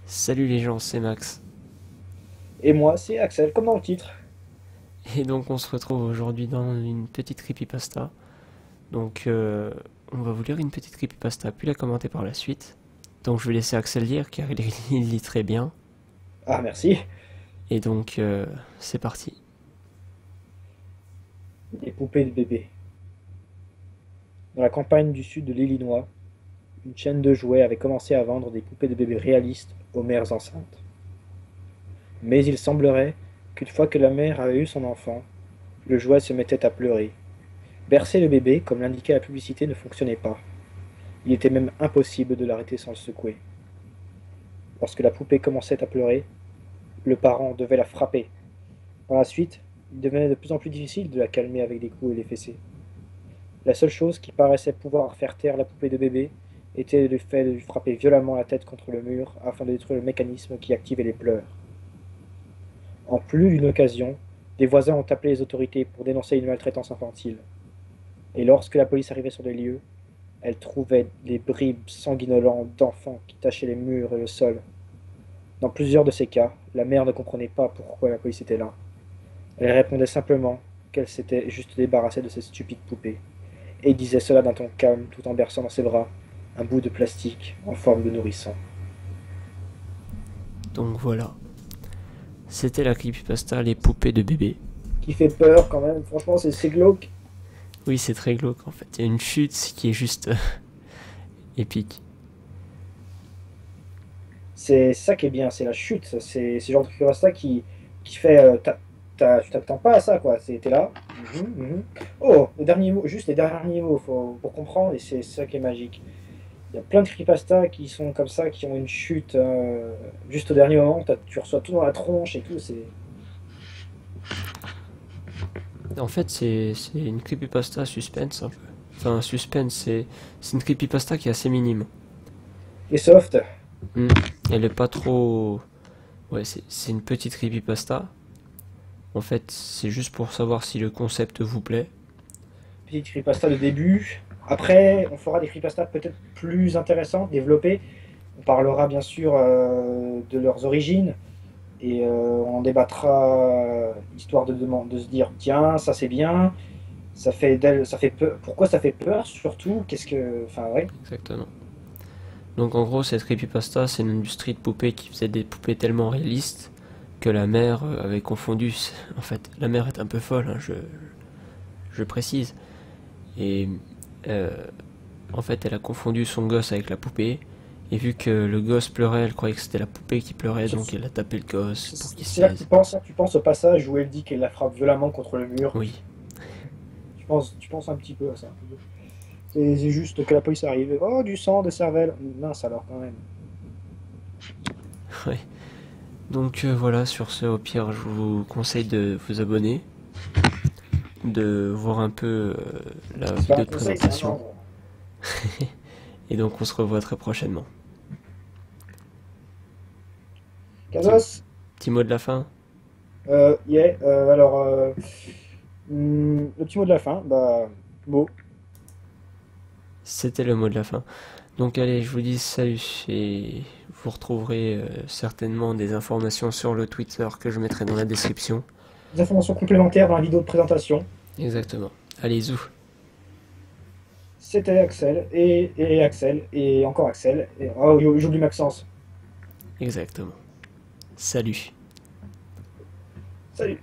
Salut les gens, c'est Max. Et moi, c'est Axel, comme dans le titre. Et donc on se retrouve aujourd'hui dans une petite creepypasta. Donc on va vous lire une petite creepypasta, puis la commenter par la suite. Donc je vais laisser Axel lire car il lit très bien. Ah, merci. Et donc c'est parti. Des poupées de bébés. Dans la campagne du sud de l'Illinois, une chaîne de jouets avait commencé à vendre des poupées de bébés réalistes aux mères enceintes. Mais il semblerait qu'une fois que la mère avait eu son enfant, le jouet se mettait à pleurer. Bercer le bébé, comme l'indiquait la publicité, ne fonctionnait pas. Il était même impossible de l'arrêter sans le secouer. Lorsque la poupée commençait à pleurer, le parent devait la frapper. Par la suite, il devenait de plus en plus difficile de la calmer avec des coups et des fessées. La seule chose qui paraissait pouvoir faire taire la poupée de bébé était le fait de lui frapper violemment la tête contre le mur afin de détruire le mécanisme qui activait les pleurs. En plus d'une occasion, des voisins ont appelé les autorités pour dénoncer une maltraitance infantile. Et lorsque la police arrivait sur les lieux, elle trouvait des bribes sanguinolentes d'enfants qui tachaient les murs et le sol. Dans plusieurs de ces cas, la mère ne comprenait pas pourquoi la police était là. Elle répondait simplement qu'elle s'était juste débarrassée de cette stupide poupée. Et il disait cela d'un ton calme, tout en berçant dans ses bras un bout de plastique en forme de nourrisson. Donc voilà. C'était la creepypasta Les poupées de bébé. Qui fait peur quand même, franchement, c'est glauque. Oui, c'est très glauque en fait. Il y a une chute qui est juste épique. C'est ça qui est bien, c'est la chute. C'est ce genre de creepypasta qui fait. Tu t'attends pas à ça, quoi. T'es là. Oh, le dernier mot, juste les derniers mots pour comprendre, et c'est ça qui est magique. Il y a plein de creepypasta qui sont comme ça, qui ont une chute juste au dernier moment. Tu reçois tout dans la tronche et tout. C'est En fait, c'est une creepypasta suspense un peu. Enfin, suspense, c'est une creepypasta qui est assez minime. et soft. Hmm. Elle est pas trop. Ouais, c'est une petite creepypasta. En fait, c'est juste pour savoir si le concept vous plaît. Petite creepypasta de début. Après, on fera des creepypastas peut-être plus intéressantes, développées. On parlera bien sûr de leurs origines et on en débattra histoire de se dire tiens, ça c'est bien, ça fait peur. Pourquoi ça fait peur surtout? Qu'est-ce que. Enfin, ouais, Exactement. Donc en gros, cette creepypasta, c'est une industrie de poupées qui faisait des poupées tellement réalistes que la mère avait confondu. En fait, la mère est un peu folle, hein, je précise. Et euh, en fait, elle a confondu son gosse avec la poupée. Et vu que le gosse pleurait, elle croyait que c'était la poupée qui pleurait, donc elle a tapé le gosse pour qu'il se c'est là que taise. tu penses au passage où elle dit qu'elle la frappe violemment contre le mur. Oui, Tu penses un petit peu à ça. C'est juste que la police arrive. Oh, du sang, de cervelle. Mince alors quand même. ouais. Donc voilà, sur ce, au pire, je vous conseille de vous abonner, de voir un peu la C'est pas vidéo un de conseil, c'est un présentation. ordre. Et donc on se revoit très prochainement. Petit, Casos, petit mot de la fin. yeah, le petit mot de la fin, bah, beau. C'était le mot de la fin. Donc allez, je vous dis salut et vous retrouverez certainement des informations sur le Twitter que je mettrai dans la description. Des informations complémentaires dans la vidéo de présentation. Exactement. Allez, zou. C'était Axel, et Axel, et encore Axel. Et, oh, j'oublie Maxence. Exactement. Salut. Salut.